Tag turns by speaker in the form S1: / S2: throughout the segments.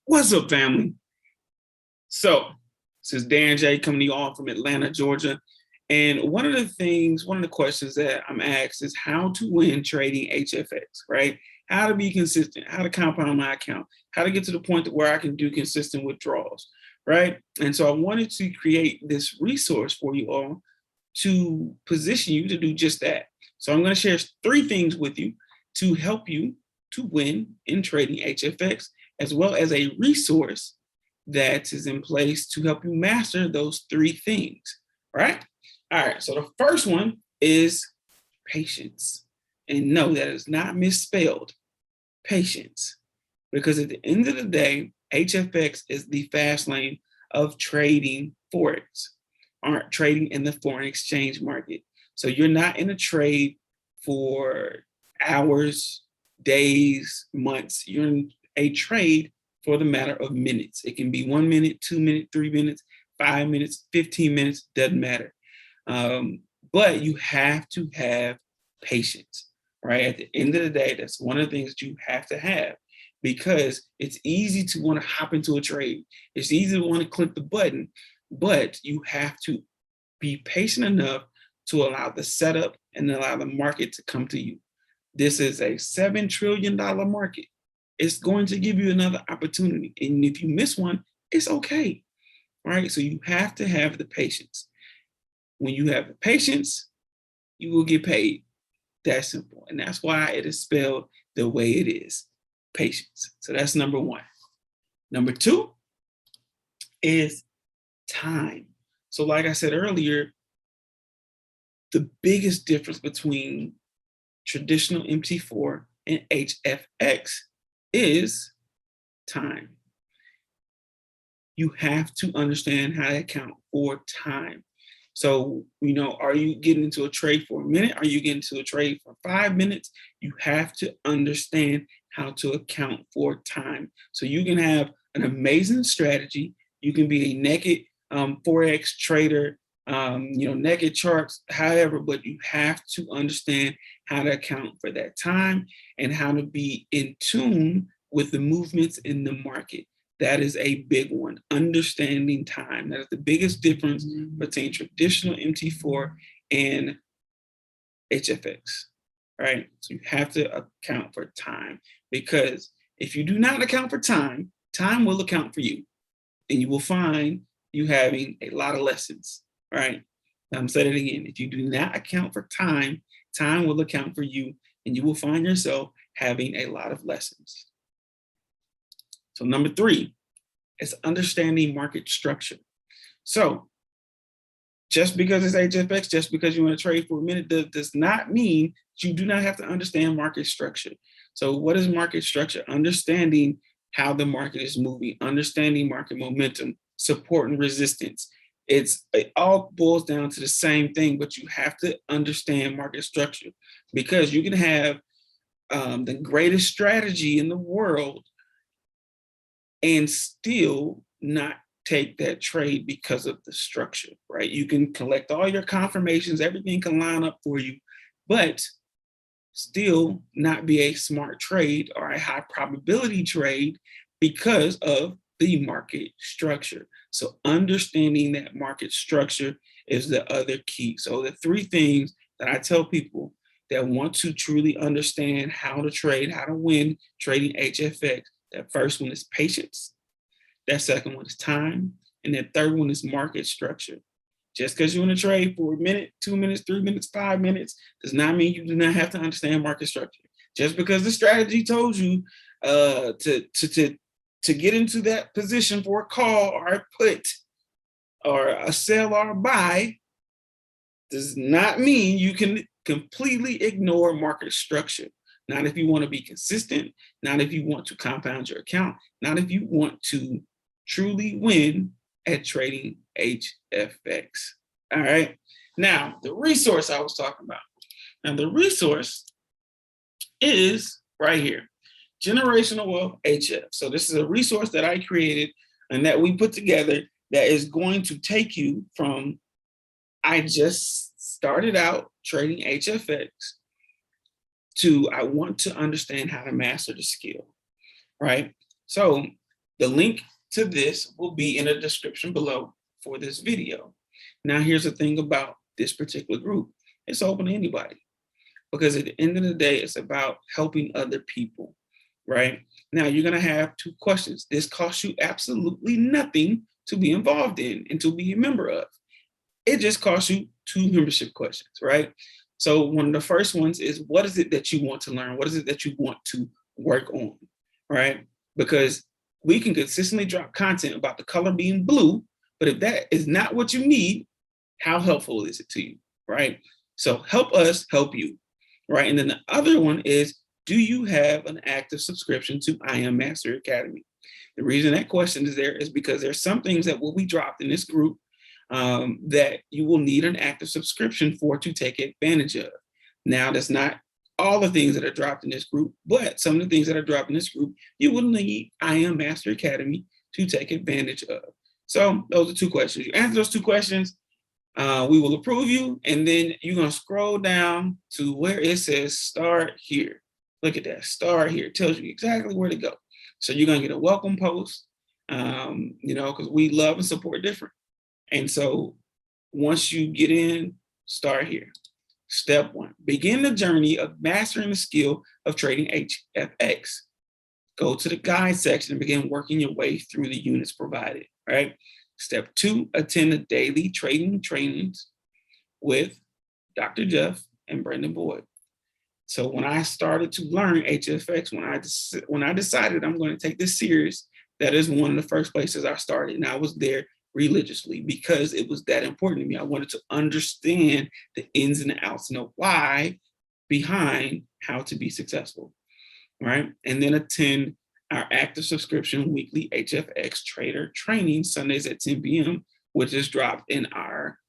S1: What's up, family? So, this is Dan J coming to you all from Atlanta, Georgia. And one of the questions that I'm asked is how to win trading HFX, right? How to be consistent, how to compound my account, how to get to the point to where I can do consistent withdrawals, right? And so I wanted to create this resource for you all to position you to do just that. So I'm going to share three things with you to help you to win in trading HFX, as well as a resource that is in place to help you master those three things, right? All right, so the first one is patience. And no, that is not misspelled, patience. Because at the end of the day, HFX is the fast lane of trading Forex, or trading in the foreign exchange market. So you're not in a trade for hours, days, months. You're in a trade for the matter of minutes. It can be 1 minute, 2 minutes, 3 minutes, 5 minutes, 15 minutes, doesn't matter. But you have to have patience, right? At the end of the day, that's one of the things that you have to have, because it's easy to want to hop into a trade. It's easy to want to click the button, but you have to be patient enough to allow the setup and allow the market to come to you. This is a $7 trillion market. It's going to give you another opportunity. And if you miss one, it's okay, right? So you have to have the patience. When you have the patience, you will get paid. That's simple. And that's why it is spelled the way it is, patience. So that's number one. Number two is time. So like I said earlier, the biggest difference between traditional MT4 and HFX is time. You have to understand how to account for time. So, are you getting into a trade for a minute? Are you getting into a trade for 5 minutes? You have to understand how to account for time. So you can have an amazing strategy. You can be a naked Forex trader, naked charts, however, but you have to understand how to account for that time and how to be in tune with the movements in the market. That is a big one, understanding time. That is the biggest difference between traditional MT4 and HFX, right? So you have to account for time, because if you do not account for time, time will account for you, and you will find you having a lot of lessons, right? I'm saying it again. If you do not account for time, time will account for you, and you will find yourself having a lot of lessons. So number three is understanding market structure. So just because it's HFX, just because you want to trade for a minute, does not mean you do not have to understand market structure. So what is market structure? Understanding how the market is moving, understanding market momentum, support and resistance. It all boils down to the same thing, but you have to understand market structure, because you can have the greatest strategy in the world and still not take that trade because of the structure, right? You can collect all your confirmations, everything can line up for you, but still not be a smart trade or a high probability trade because of the market structure. So understanding that market structure is the other key. So the three things that I tell people that want to truly understand how to trade, how to win trading HFX, that first one is patience. That second one is time. And that third one is market structure. Just because you want to trade for a minute, 2 minutes, 3 minutes, 5 minutes, does not mean you do not have to understand market structure. Just because the strategy told you to get into that position for a call or a put or a sell or a buy, does not mean you can completely ignore market structure. Not if you want to be consistent, not if you want to compound your account, not if you want to truly win at trading HFX. All right. Now, the resource I was talking about. Now, the resource is right here, Generational Wealth HF. So this is a resource that I created and that we put together that is going to take you from, I just started out trading HFX, to I want to understand how to master the skill, right? So The link to this will be in the description below for this video. Now, here's the thing about this particular group. It's open to anybody, because at the end of the day, it's about helping other people, right? Now, you're going to have 2 questions. This costs you absolutely nothing to be involved in and to be a member of. It just costs you 2 membership questions, right? So one of the first ones is, what is it that you want to learn? What is it that you want to work on, right? Because we can consistently drop content about the color being blue, but if that is not what you need, how helpful is it to you, right? So help us help you, right? And then the other one is, do you have an active subscription to I Am Mastery Academy? The reason that question is there is because there's some things that will be dropped in this group that you will need an active subscription for to take advantage of. Now, that's not all the things that are dropped in this group, but some of the things that are dropped in this group, you will need I Am Mastery Academy to take advantage of. So those are 2 questions. You answer those 2 questions, we will approve you, and then you're gonna scroll down to where it says start here. Look at that, start here. It tells you exactly where to go. So you're gonna get a welcome post, because we love and support different. And so once you get in, start here. Step 1, begin the journey of mastering the skill of trading HFX. Go to the guide section and begin working your way through the units provided, right? Step 2, attend the daily trading trainings with Dr. Jeff and Brendan Boyd. So when I started to learn HFX, when I decided I'm going to take this serious, that is one of the first places I started, and I was there religiously because it was that important to me. I wanted to understand the ins and the outs and the why behind how to be successful, right? And then attend our active subscription weekly HFX trader training Sundays at 10 p.m., which is dropped in our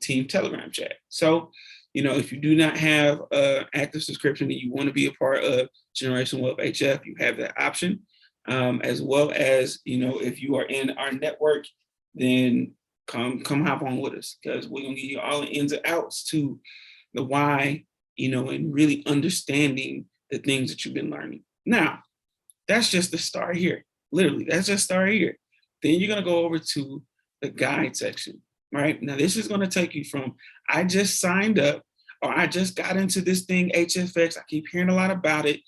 S1: team Telegram chat. So, if you do not have an active subscription and you want to be a part of Generation Wealth HF, you have that option. As well as, if you are in our network, then come hop on with us, because we're gonna give you all the ins and outs to the why, and really understanding the things that you've been learning. Now, that's just the start here. Literally, that's just start here. Then you're gonna go over to the guide section, right? Now, this is gonna take you from, I just signed up, or I just got into this thing, HFX, I keep hearing a lot about it.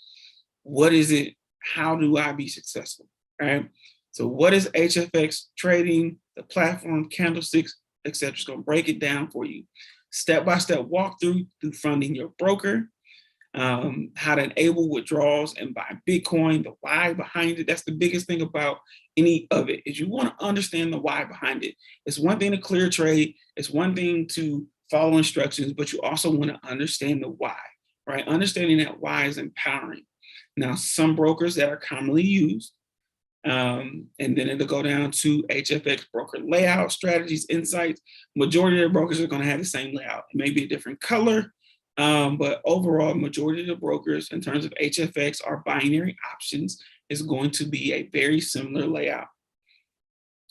S1: What is it? How do I be successful, right? So what is HFX trading, the platform, candlesticks, etc. It's going to break it down for you. Step-by-step walkthrough through funding your broker, how to enable withdrawals and buy Bitcoin, the why behind it. That's the biggest thing about any of it, is you want to understand the why behind it. It's one thing to clear trade. It's one thing to follow instructions, but you also want to understand the why, right? Understanding that why is empowering. Now, some brokers that are commonly used, and then it'll go down to HFX broker layout, strategies, insights. Majority of the brokers are going to have the same layout. It may be a different color, but overall, majority of the brokers in terms of HFX are binary options, is going to be a very similar layout.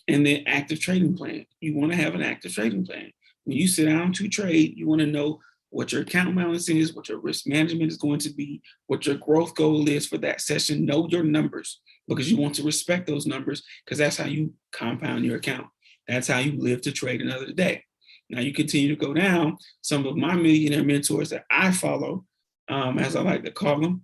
S1: And then active trading plan. You want to have an active trading plan. When you sit down to trade, you want to know what your account balance is, what your risk management is going to be, what your growth goal is for that session. Know your numbers, because you want to respect those numbers, because that's how you compound your account. That's how you live to trade another day. Now you continue to go down. Some of my millionaire mentors that I follow, as I like to call them,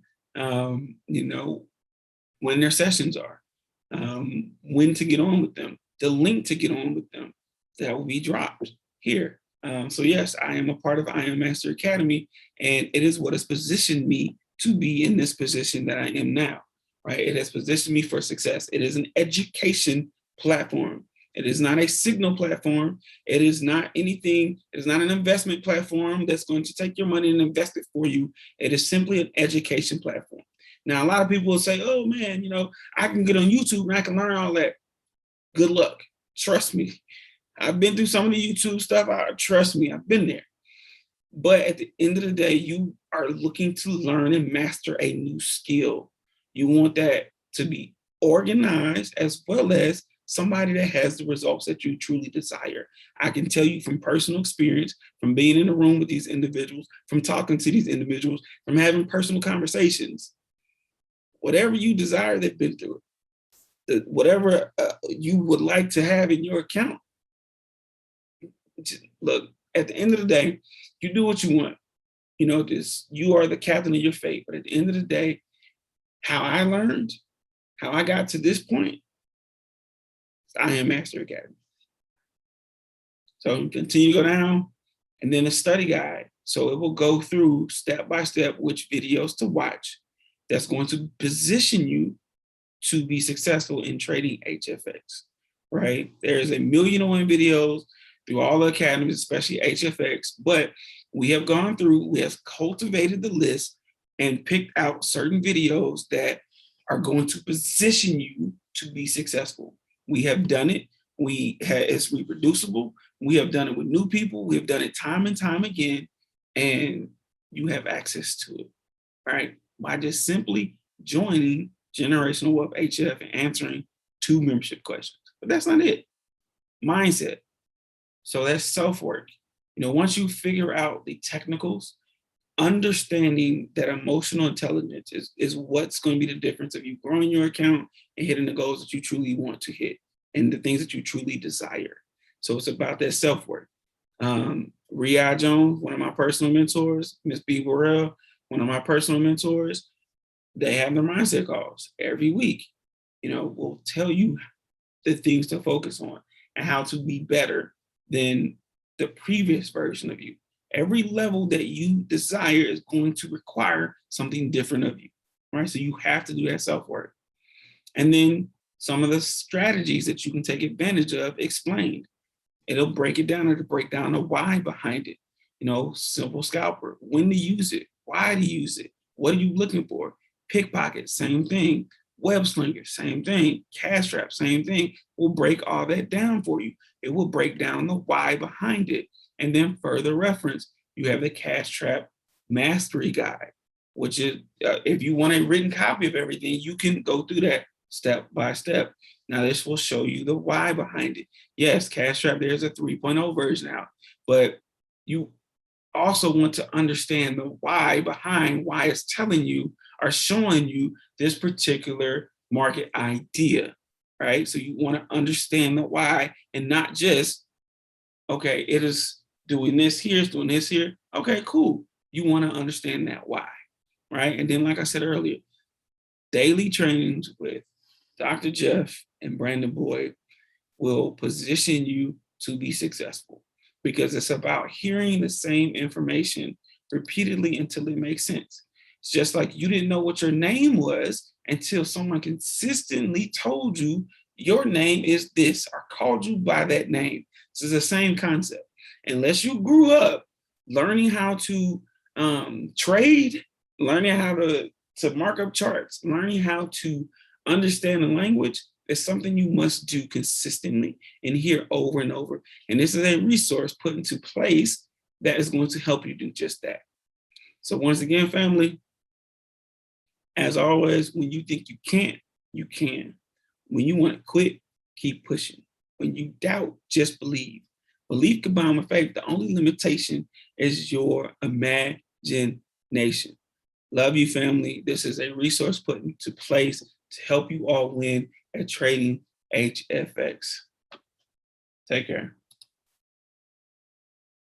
S1: when their sessions are, when to get on with them, the link to get on with them, that will be dropped here. So yes, I am a part of I Am Master Academy, and it is what has positioned me to be in this position that I am now, right? It has positioned me for success. It is an education platform. It is not a signal platform. It is not anything. It is not an investment platform that's going to take your money and invest it for you. It is simply an education platform. Now, a lot of people will say, oh man, I can get on YouTube and I can learn all that. Good luck. Trust me. I've been through some of the YouTube stuff. Trust me, I've been there. But at the end of the day, you are looking to learn and master a new skill. You want that to be organized, as well as somebody that has the results that you truly desire. I can tell you from personal experience, from being in a room with these individuals, from talking to these individuals, from having personal conversations, whatever you desire, they've been through it. whatever you would like to have in your account. Look, at the end of the day, you do what you want. You know, this you are the captain of your fate. But at the end of the day, how I learned, how I got to this point, I am Master Academy. So you continue to go down, and then a study guide. So it will go through step by step which videos to watch that's going to position you to be successful in trading HFX, right? There's a million and one videos through all the academies, especially HFX, but we have gone through, we have cultivated the list and picked out certain videos that are going to position you to be successful. We have done it. It's reproducible. We have done it with new people. We have done it time and time again, and you have access to it, right? By just simply joining Generational Wealth HF and answering 2 membership questions. But that's not it. Mindset. So that's self-work. You know, once you figure out the technicals, understanding that emotional intelligence is what's going to be the difference of you growing your account and hitting the goals that you truly want to hit and the things that you truly desire. So it's about that self-work. Riyad Jones, one of my personal mentors, Miss B. Burrell, one of my personal mentors, they have their mindset calls every week. You know, will tell you the things to focus on and how to be better than the previous version of you. Every level that you desire is going to require something different of you, right? So you have to do that self-work. And then some of the strategies that you can take advantage of explained. It'll break it down, it'll break down the why behind it. You know, simple scalper, when to use it, why to use it, what are you looking for? Pickpocket, same thing. Web slinger, same thing. Cash trap, same thing. We'll break all that down for you. It will break down the why behind it. And then further reference, you have the Cash Trap Mastery Guide, which is, if you want a written copy of everything, you can go through that step by step. Now, this will show you the why behind it. Yes, Cash Trap, there's a 3.0 version out, but you also want to understand the why behind why it's telling you or showing you this particular market idea, right? So you want to understand the why and not just, okay, it is doing this here, it's doing this here. Okay, cool. You want to understand that why, right? And then, like I said earlier, daily trainings with Dr. Jeff and Brandon Boyd will position you to be successful because it's about hearing the same information repeatedly until it makes sense. It's just like you didn't know what your name was until someone consistently told you your name is this or called you by that name. This is the same concept. Unless you grew up learning how to trade, learning how to mark up charts, learning how to understand the language, is something you must do consistently and hear over and over. And this is a resource put into place that is going to help you do just that. So once again, family, as always, when you think you can't, you can. When you want to quit, keep pushing. When you doubt, just believe. Belief combined with faith, the only limitation is your imagination. Love you, family. This is a resource put into place to help you all win at trading HFX. Take care.